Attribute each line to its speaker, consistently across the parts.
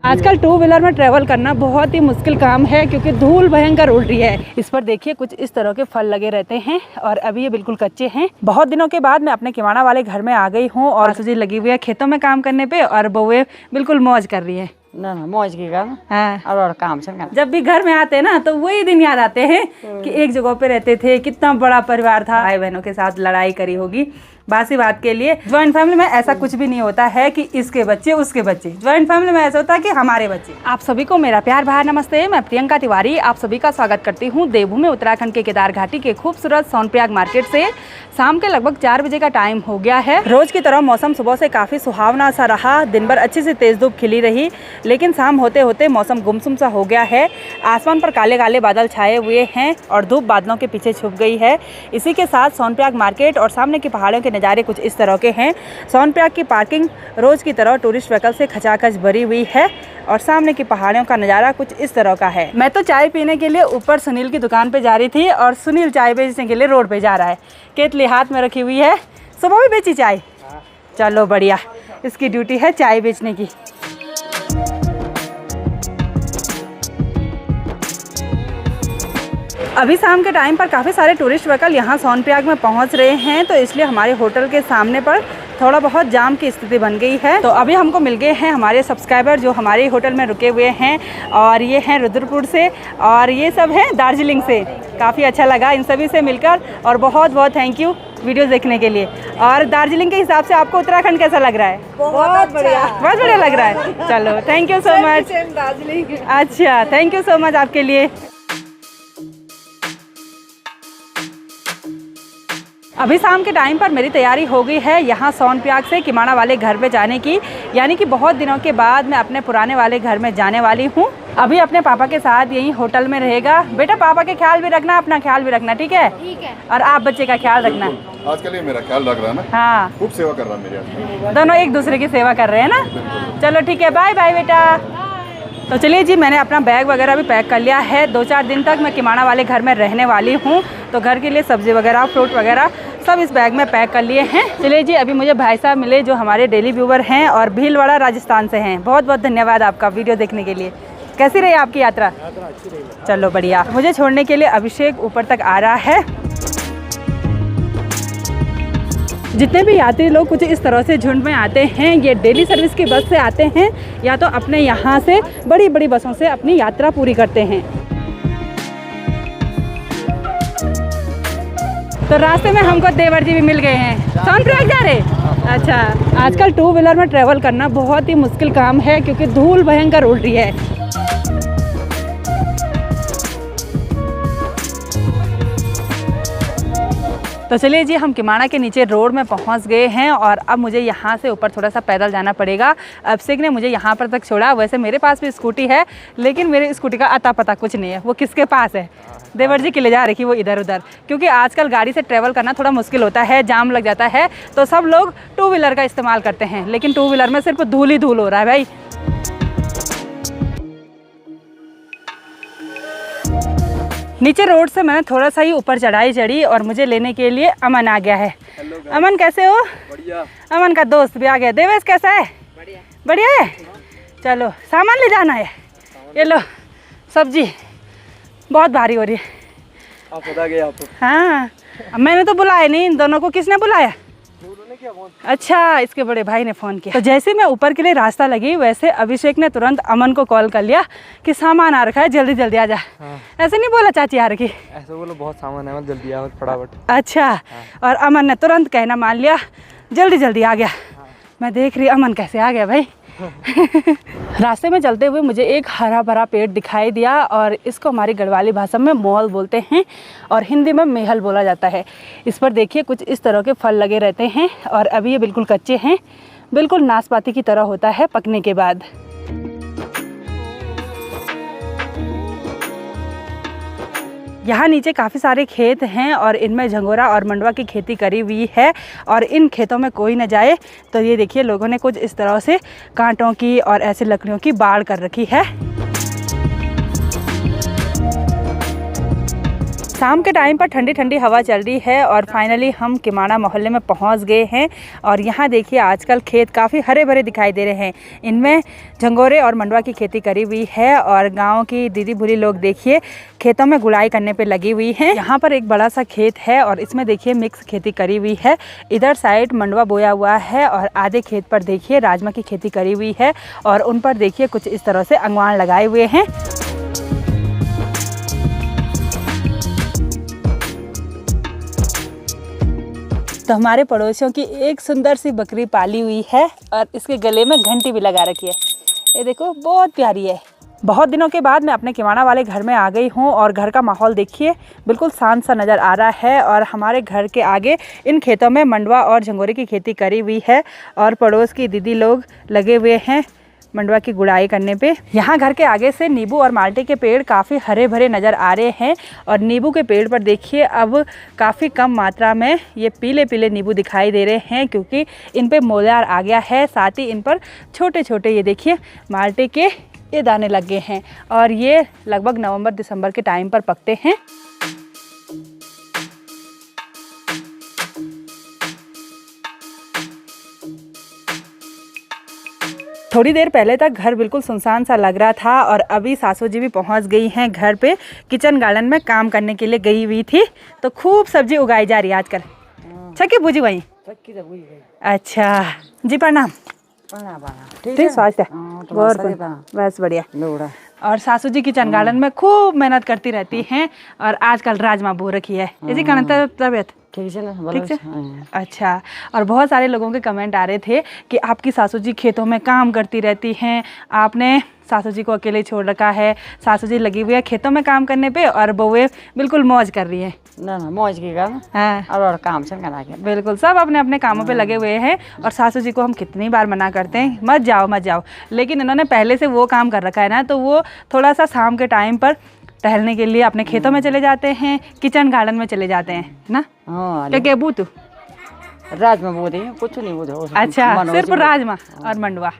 Speaker 1: आजकल two wheeler में travel करना बहुत ही मुश्किल काम है क्योंकि धूल भयंकर उड़ रही है। इस पर देखिए कुछ इस तरह के फल लगे रहते हैं और अभी ये बिल्कुल कच्चे हैं। बहुत दिनों के बाद मैं अपने किवाड़ा वाले घर में आ गई हूँ और तुझे लगी हुई है खेतों में काम करने पे और बउए बिल्कुल मौज कर रही है।
Speaker 2: ना मौज की काम
Speaker 1: हाँ।
Speaker 2: और काम से
Speaker 1: जब भी घर में आते हैं ना तो वही दिन याद आते हैं कि एक जगह पे रहते थे, कितना बड़ा परिवार था, भाई बहनों के साथ लड़ाई करी होगी बासी बात के लिए। ज्वाइंट फैमिली में ऐसा कुछ भी नहीं होता है कि इसके बच्चे उसके बच्चे, ज्वाइंट फैमिली में ऐसा होता है कि हमारे बच्चे। आप सभी को मेरा प्यार भरा नमस्ते। मैं प्रियंका तिवारी आप सभी का स्वागत करती हूँ देवभूमि उत्तराखंड के केदार घाटी के खूबसूरत सोनप्रयाग मार्केट से। शाम के लगभग 4 बजे का टाइम हो गया है। रोज की तरह मौसम सुबह से काफ़ी सुहावना सा रहा, दिन भर अच्छी से तेज धूप खिली रही, लेकिन शाम होते होते मौसम गुमसुम सा हो गया है। आसमान पर काले काले बादल छाए हुए हैं और धूप बादलों के पीछे छुप गई है। इसी के साथ सोनप्रयाग मार्केट और सामने की पहाड़ों के नज़ारे कुछ इस तरह के हैं। सोनप्रयाग की पार्किंग रोज की तरह टूरिस्ट व्हीकल से खचाखच भरी हुई है और सामने की पहाड़ियों का नज़ारा कुछ इस तरह का है। मैं तो चाय पीने के लिए ऊपर सुनील की दुकान पे जा रही थी और सुनील चाय बेचने के लिए रोड पे जा रहा है। केतली हाथ में रखी हुई है। सुबह भी बेची चाय? चलो बढ़िया, इसकी ड्यूटी है चाय बेचने की। अभी शाम के टाइम पर काफ़ी सारे टूरिस्ट व्हीकल यहाँ सोनप्रयाग में पहुँच रहे हैं, तो इसलिए हमारे होटल के सामने पर थोड़ा बहुत जाम की स्थिति बन गई है। तो अभी हमको मिल गए हैं हमारे सब्सक्राइबर जो हमारे होटल में रुके हुए हैं और ये हैं रुद्रपुर से और ये सब हैं दार्जिलिंग से। काफ़ी अच्छा लगा इन सभी से मिलकर और बहुत बहुत थैंक यू वीडियो देखने के लिए। और दार्जिलिंग के हिसाब से आपको उत्तराखंड कैसा लग रहा है?
Speaker 3: बहुत बढ़िया,
Speaker 1: बहुत बढ़िया लग रहा है। चलो thank you so much.
Speaker 3: Darjeeling.
Speaker 1: अच्छा थैंक यू सो मच आपके लिए। अभी शाम के टाइम पर मेरी तैयारी हो गई है यहाँ सोनप्रयाग से किवाड़ा वाले घर पे जाने की, यानी कि बहुत दिनों के बाद मैं अपने पुराने वाले घर में जाने वाली हूँ। अभी अपने पापा के साथ यहीं होटल में रहेगा। बेटा पापा के ख्याल भी रखना, अपना ख्याल भी रखना, ठीक है? ठीक है। और आप बच्चे का ख्याल रखना।
Speaker 4: आजकल ये मेरा ख्याल रख रहा है ना।
Speaker 1: हाँ
Speaker 4: खूब सेवा कर रहा है मेरे आदमी।
Speaker 1: दोनों एक दूसरे की सेवा कर रहे हैं ना। चलो ठीक है, बाय बाय बेटा। तो चलिए जी, मैंने अपना बैग वगैरह भी पैक कर लिया है। 2-4 दिन तक मैं किवाड़ा वाले घर में रहने वाली हूँ, तो घर के लिए सब्ज़ी वगैरह फ्रूट वगैरह सब इस बैग में पैक कर लिए हैं। चलिए जी, अभी मुझे भाई साहब मिले जो हमारे डेली व्यूवर हैं और भीलवाड़ा राजस्थान से हैं। बहुत बहुत धन्यवाद आपका वीडियो देखने के लिए। कैसी रही आपकी यात्रा?
Speaker 4: अच्छी रही।
Speaker 1: चलो बढ़िया। मुझे छोड़ने के लिए अभिषेक ऊपर तक आ रहा है। जितने भी यात्री लोग कुछ इस तरह से झुंड में आते हैं, ये डेली सर्विस की बस से आते हैं या तो अपने यहाँ से बड़ी बड़ी बसों से अपनी यात्रा पूरी करते हैं। तो रास्ते में हमको देवर जी भी मिल गए हैं। सोनप्रयाग जा रहे? अच्छा। आजकल टू व्हीलर में ट्रैवल करना बहुत ही मुश्किल काम है क्योंकि धूल भयंकर उड़ रही है। तो चलिए जी, हम किवाड़ा के नीचे रोड में पहुंच गए हैं और अब मुझे यहाँ से ऊपर थोड़ा सा पैदल जाना पड़ेगा। अभिषेक ने मुझे यहाँ पर तक छोड़ा। वैसे मेरे पास भी स्कूटी है, लेकिन मेरी स्कूटी का अता पता कुछ नहीं है, वो किसके पास है। देवर जी की ले जा रखी वो इधर उधर, क्योंकि आजकल गाड़ी से ट्रैवल करना थोड़ा मुश्किल होता है, जाम लग जाता है, तो सब लोग टू व्हीलर का इस्तेमाल करते हैं, लेकिन टू व्हीलर में सिर्फ धूल ही धूल हो रहा है भाई। नीचे रोड से मैंने थोड़ा सा ही ऊपर चढ़ाई चढ़ी और मुझे लेने के लिए अमन आ गया है। अमन कैसे हो?
Speaker 4: बढ़िया।
Speaker 1: अमन का दोस्त भी आ गया। देवेश कैसा है? बढ़िया। बढ़िया है। चलो सामान ले जाना है। ये लो सब्जी बहुत भारी हो रही है।
Speaker 4: आप बता गए आपको?
Speaker 1: हाँ, मैंने तो बुलाया नहीं, इन दोनों को किसने बुलाया?
Speaker 4: क्या फोन?
Speaker 1: अच्छा, इसके बड़े भाई ने फ़ोन किया। तो जैसे मैं ऊपर के लिए रास्ता लगी, वैसे अभिषेक ने तुरंत अमन को कॉल कर लिया कि सामान आ रखा है, जल्दी जल्दी आ जा।
Speaker 5: हाँ।
Speaker 1: ऐसे नहीं बोला चाची आ रखी?
Speaker 5: ऐसे बोलो बहुत सामान है, मत जल्दी आओ फटाफट।
Speaker 1: अच्छा। और अमन ने तुरंत कहना मान लिया, जल्दी जल्दी आ गया। मैं देख रही अमन कैसे आ गया भाई। रास्ते में चलते हुए मुझे एक हरा भरा पेड़ दिखाई दिया और इसको हमारी गढ़वाली भाषा में मोहल बोलते हैं और हिंदी में मेहल बोला जाता है। इस पर देखिए कुछ इस तरह के फल लगे रहते हैं और अभी ये बिल्कुल कच्चे हैं, बिल्कुल नाशपाती की तरह होता है पकने के बाद। यहाँ नीचे काफ़ी सारे खेत हैं और इनमें झंगोरा और मंडवा की खेती करी हुई है और इन खेतों में कोई न जाए, तो ये देखिए लोगों ने कुछ इस तरह से कांटों की और ऐसे लकड़ियों की बाड़ कर रखी है। शाम के टाइम पर ठंडी ठंडी हवा चल रही है और फाइनली हम किमाना मोहल्ले में पहुंच गए हैं। और यहाँ देखिए आजकल खेत काफ़ी हरे भरे दिखाई दे रहे हैं। इनमें झंगोरे और मंडवा की खेती करी हुई है और गांव की दीदी भूरी लोग देखिए खेतों में गुड़ाई करने पे लगी हुई हैं। यहाँ पर एक बड़ा सा खेत है और इसमें देखिए मिक्स खेती करी हुई है। इधर साइड मंडवा बोया हुआ है और आधे खेत पर देखिए राजमा की खेती करी हुई है और उन पर देखिए कुछ इस तरह से अंगवान लगाए हुए हैं। तो हमारे पड़ोसियों की एक सुंदर सी बकरी पाली हुई है और इसके गले में घंटी भी लगा रखी है। ये देखो बहुत प्यारी है। बहुत दिनों के बाद मैं अपने किमाना वाले घर में आ गई हूँ और घर का माहौल देखिए बिल्कुल शांत सा नज़र आ रहा है। और हमारे घर के आगे इन खेतों में मंडवा और झंगोरे की खेती करी हुई है और पड़ोस की दीदी लोग लगे हुए हैं मंडवा की गुड़ाई करने पे। यहाँ घर के आगे से नींबू और माल्टे के पेड़ काफ़ी हरे भरे नज़र आ रहे हैं और नींबू के पेड़ पर देखिए अब काफ़ी कम मात्रा में ये पीले पीले नींबू दिखाई दे रहे हैं क्योंकि इन पे मोलार आ गया है। साथ ही इन पर छोटे छोटे ये देखिए माल्टे के ये दाने लग गए हैं और ये लगभग नवंबर दिसंबर के टाइम पर पकते हैं। थोड़ी देर पहले तक घर बिल्कुल सुनसान सा लग रहा था और अभी सासू जी भी पहुंच गई हैं घर पे। किचन गार्डन में काम करने के लिए गई हुई थी तो खूब सब्जी उगाई जा रही है आजकल। छकी बूझी वहीं। अच्छा जी प्रणाम। ठीक स्वास्थ्य बस बढ़िया। और सासू जी किचन गार्डन में खूब मेहनत करती रहती हैं और आजकल राजमा बो रखी है। इसी कारण तबियत ठीक से। अच्छा। और बहुत सारे लोगों के कमेंट आ रहे थे कि आपकी सासू जी खेतों में काम करती रहती हैं, आपने सासू जी को अकेले छोड़ रखा है। सासू जी लगी हुई है खेतों में काम करने पे और बहुएं बिल्कुल मौज कर रही हैं।
Speaker 2: ना मौज की काम।
Speaker 1: हाँ
Speaker 2: और काम से करा के
Speaker 1: बिल्कुल सब अपने अपने कामों पे लगे हुए हैं। और सासू जी को हम कितनी बार मना करते हैं मत जाओ, लेकिन इन्होंने पहले से वो काम कर रखा है ना तो वो थोड़ा सा शाम के टाइम पर टहलने के लिए अपने खेतों में चले जाते हैं, किचन गार्डन में चले जाते हैं ना। क्या बूतू
Speaker 2: राजमा बोते कुछ नहीं बोते।
Speaker 1: अच्छा सिर्फ राजमा और मंडवा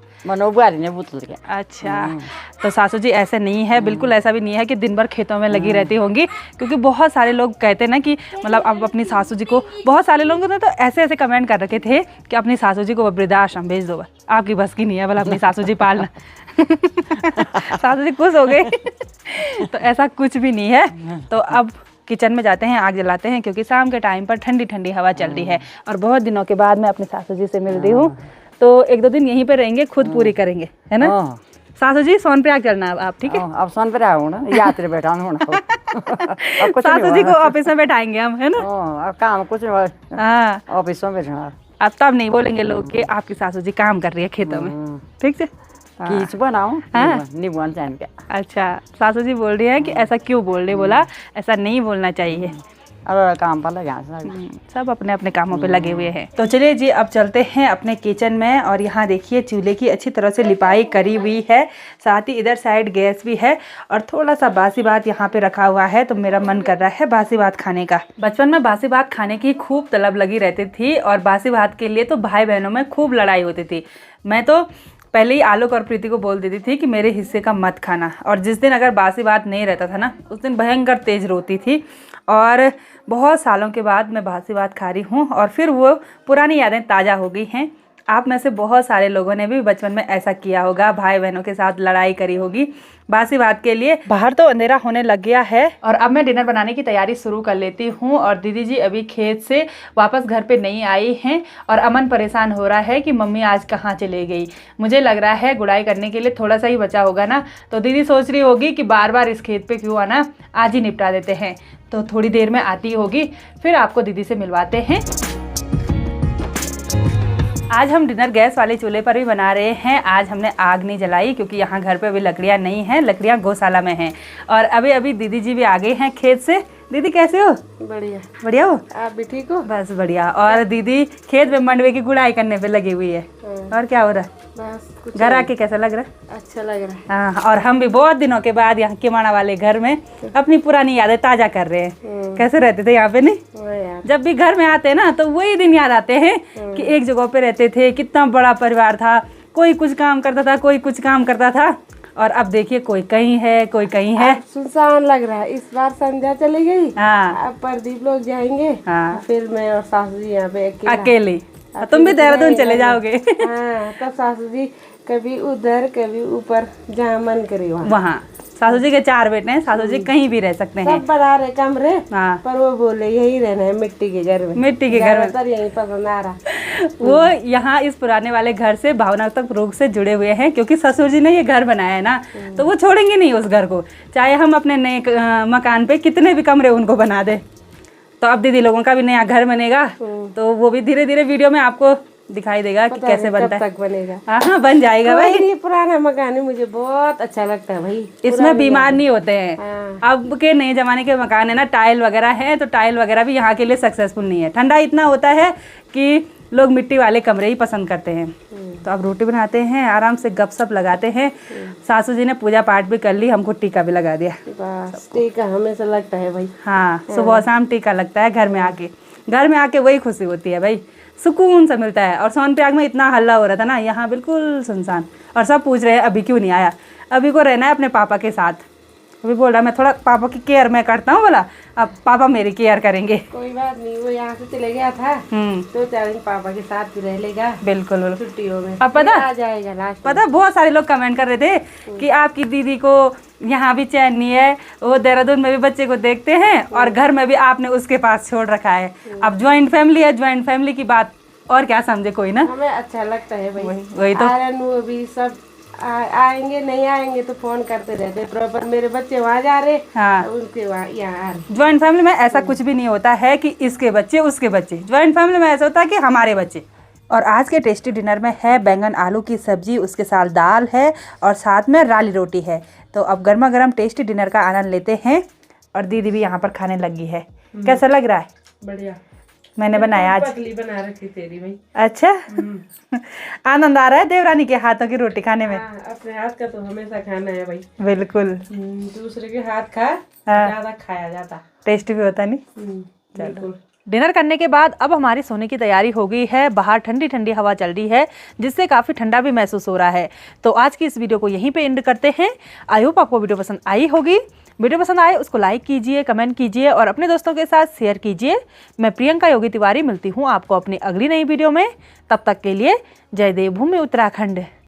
Speaker 1: अच्छा। तो सासू जी ऐसे नहीं है, बिल्कुल ऐसा भी नहीं है कि दिन भर खेतों में लगी रहती होंगी क्योंकि बहुत सारे लोग कहते हैं ना कि मतलब अब अपनी सासू जी को, बहुत सारे लोगों ने तो ऐसे ऐसे कमेंट कर रखे थे कि अपनी सासू जी को वृद्धाश्रम भेज दो, आपकी बस की नहीं है बोला अपनी सासू जी पालना। सासू जी खुश हो गई। तो ऐसा कुछ भी नहीं है। तो अब किचन में जाते हैं, आग जलाते हैं क्योंकि शाम के टाइम पर ठंडी ठंडी हवा चल रही है और बहुत दिनों के बाद मैं अपनी सासू जी से मिल रही हूँ तो एक दो दिन यहीं पे रहेंगे, खुद पूरी करेंगे है ना। सासू जी सोनप्रयाग चलना है आप, ठीक है।
Speaker 2: अब सोनप्रयाग हो ना यात्रा बैठा होना।
Speaker 1: सासू जी को ऑफिस में बैठाएंगे हम, है ना।
Speaker 2: अब काम कुछ नहीं। हाँ ऑफिस में बैठना।
Speaker 1: अब तब नहीं बोलेंगे लोग कि आपकी सासू जी काम कर रही है खेतों में, ठीक है।
Speaker 2: कीच बनाओ नींबू चान के।
Speaker 1: अच्छा सासू जी बोल रही है कि ऐसा क्यों बोल रही, बोला ऐसा नहीं बोलना चाहिए।
Speaker 2: अब काम पर लगा
Speaker 1: सब अपने अपने कामों पे लगे हुए हैं। तो चलिए जी अब चलते हैं अपने किचन में और यहाँ देखिए चूल्हे की अच्छी तरह से लिपाई करी हुई है। साथ ही इधर साइड गैस भी है और थोड़ा सा बासी भात यहाँ पे रखा हुआ है तो मेरा मन कर रहा है बासी भात खाने का। बचपन में बासी भात खाने की खूब तलब लगी रहती थी और बासी भात के लिए तो भाई बहनों में खूब लड़ाई होती थी। मैं तो पहले ही आलोक और प्रीति को बोल देती थी कि मेरे हिस्से का मत खाना और जिस दिन अगर बासी भात नहीं रहता था ना उस दिन भयंकर तेज रोती थी। और बहुत सालों के बाद मैं बासी भात खा रही हूँ और फिर वो पुरानी यादें ताज़ा हो गई हैं। आप में से बहुत सारे लोगों ने भी बचपन में ऐसा किया होगा, भाई बहनों के साथ लड़ाई करी होगी बासी भात के लिए। बाहर तो अंधेरा होने लग गया है और अब मैं डिनर बनाने की तैयारी शुरू कर लेती हूँ। और दीदी जी अभी खेत से वापस घर पे नहीं आई हैं और अमन परेशान हो रहा है कि मम्मी आज कहाँ चले गई। मुझे लग रहा है गुड़ाई करने के लिए थोड़ा सा ही बचा होगा ना तो दीदी सोच रही होगी कि बार बार इस खेत पे क्यों आना, आज ही निपटा देते हैं। तो थोड़ी देर में आती होगी, फिर आपको दीदी से मिलवाते हैं। आज हम डिनर गैस वाले चूल्हे पर भी बना रहे हैं। आज हमने आग नहीं जलाई क्योंकि यहाँ घर पे अभी लकड़ियाँ नहीं हैं, लकड़ियाँ गौशाला में हैं। और अभी दीदी जी भी आ गए हैं खेत से। दीदी कैसे हो?
Speaker 3: बढ़िया।
Speaker 1: बढ़िया हो?
Speaker 3: आप भी ठीक हो?
Speaker 1: बस बढ़िया। और दीदी खेत में मंडवे की गुड़ाई करने पे लगी हुई है। और क्या हो रहा है?
Speaker 3: बस
Speaker 1: घर आके कैसा लग रहा है?
Speaker 3: अच्छा लग रहा है।
Speaker 1: हाँ, और हम भी बहुत दिनों के बाद यहाँ किमाना वाले घर में अपनी पुरानी यादें ताजा कर रहे हैं। कैसे रहते थे यहाँ पे? नहीं, जब भी घर में आते हैं ना तो वही दिन याद आते हैं कि एक जगह पे रहते थे, कितना बड़ा परिवार था, कोई कुछ काम करता था, कोई कुछ काम करता था। और अब देखिए कोई कहीं है, कोई कहीं है।
Speaker 3: सुनसान लग रहा है। इस बार संध्या चली गई।
Speaker 1: हाँ
Speaker 3: अब प्रदीप लोग जाएंगे।
Speaker 1: हाँ
Speaker 3: फिर मैं और सासू जी यहाँ पे
Speaker 1: अकेले। तुम भी देहरादून चले जाओगे।
Speaker 3: हाँ, तब सासू जी कभी उधर कभी ऊपर, जहाँ मन करे
Speaker 1: वहाँ। सासू जी के 4 बेटे हैं, सासू जी कहीं भी रह सकते हैं।
Speaker 3: सब बना रहे कमरे।
Speaker 1: हाँ
Speaker 3: पर वो बोले यही रहना है मिट्टी के घर में।
Speaker 1: मिट्टी के घर में।
Speaker 3: ज्यादातर यही पसंद आ रहा।
Speaker 1: वो यहाँ इस पुराने वाले घर से भावनात्मक रूप से जुड़े हुए हैं, क्योंकि ससुर जी ने ये घर बनाया है ना, तो वो छोड़ेंगे नहीं उस घर को, चाहे हम अपने नए मकान पे कितने भी कमरे उनको बना दे। तो अब दीदी लोगों का भी नया घर बनेगा, तो वो भी धीरे धीरे वीडियो में आपको दिखाई देगा कि कैसे बनता है।
Speaker 3: तक बनेगा।
Speaker 1: हाँ बन जाएगा भाई।
Speaker 3: नहीं, पुराना मकान है, मुझे बहुत अच्छा लगता है भाई।
Speaker 1: इसमें बीमार नहीं होते हैं।
Speaker 3: हाँ।
Speaker 1: अब के नए जमाने के मकान है ना, टाइल वगैरह है, तो टाइल वगैरह भी यहाँ के लिए सक्सेसफुल नहीं है। ठंडा इतना होता है कि लोग मिट्टी वाले कमरे ही पसंद करते हैं। तो अब रोटी बनाते हैं, आराम से गपशप लगाते हैं। सासू जी ने पूजा पाठ भी कर ली, हमको टीका भी लगा दिया।
Speaker 3: बस टीका हमेशा लगता है भाई।
Speaker 1: हाँ सुबह शाम टीका लगता है घर में आके। घर में आके वही खुशी होती है भाई, सुकून सा मिलता है। और सोनप्रयाग में इतना हल्ला हो रहा था ना, यहाँ बिल्कुल सुनसान। और सब पूछ रहे हैं अभी क्यों नहीं आया। अभी को रहना है अपने पापा के साथ। अभी बोल रहा मैं थोड़ा पापा की केयर मैं करता हूँ, बोला अब पापा मेरी केयर करेंगे।
Speaker 3: कोई बात नहीं, वो यहाँ से चले गया था, 2-4 दिन पापा के साथ भी रह लेगा।
Speaker 1: बिल्कुल बिल्कुल।
Speaker 3: छुट्टियों में
Speaker 1: अब पता
Speaker 3: आ जाएगा लास्ट।
Speaker 1: पता बहुत सारे लोग कमेंट कर रहे थे कि आपकी दीदी को यहाँ भी चैन नहीं है, वो देहरादून में भी बच्चे को देखते हैं और घर में भी आपने उसके पास छोड़ रखा है। अब ज्वाइंट फैमिली है, ज्वाइंट फैमिली की बात और क्या समझे कोई ना।
Speaker 3: हमें अच्छा लगता है भाई।
Speaker 1: वही तो।
Speaker 3: आर्यन वो भी सब आएंगे, नहीं आएंगे तो फोन करते रहते। प्रॉपर मेरे बच्चे वहाँ जा रहे,
Speaker 1: हाँ
Speaker 3: उनके वहाँ यहाँ आ रहे।
Speaker 1: ज्वाइंट फैमिली में ऐसा कुछ भी नहीं होता है कि इसके बच्चे उसके बच्चे। ज्वाइंट फैमिली में ऐसा होता है कि हमारे बच्चे। और आज के टेस्टी डिनर में है बैंगन आलू की सब्जी, उसके साथ दाल है और साथ में राली रोटी है। तो अब गर्मा गर्म टेस्टी डिनर का आनंद लेते हैं। और दीदी भी यहाँ पर खाने लगी है। कैसा लग रहा है?
Speaker 3: बढ़िया।
Speaker 1: मैंने बनाया आज।
Speaker 3: पतली बना रखी तेरी भाई।
Speaker 1: अच्छा आनंद आ रहा है देवरानी के हाथों की रोटी खाने में।
Speaker 3: हाँ, अपने हाथ का तो हमेशा खाना है भाई।
Speaker 1: बिल्कुल।
Speaker 3: दूसरे के हाथ का ज्यादा खाया जाता।
Speaker 1: टेस्टी भी होता नहीं।
Speaker 3: बिल्कुल।
Speaker 1: डिनर करने के बाद अब हमारी सोने की तैयारी हो गई है। बाहर ठंडी ठंडी हवा चल रही है, जिससे काफ़ी ठंडा भी महसूस हो रहा है। तो आज की इस वीडियो को यहीं पे एंड करते हैं। आई होप आपको वीडियो पसंद आई होगी। वीडियो पसंद आए उसको लाइक कीजिए, कमेंट कीजिए और अपने दोस्तों के साथ शेयर कीजिए। मैं प्रियंका योगी तिवारी मिलती हूँ आपको अपनी अगली नई वीडियो में। तब तक के लिए जय देवभूमि उत्तराखंड।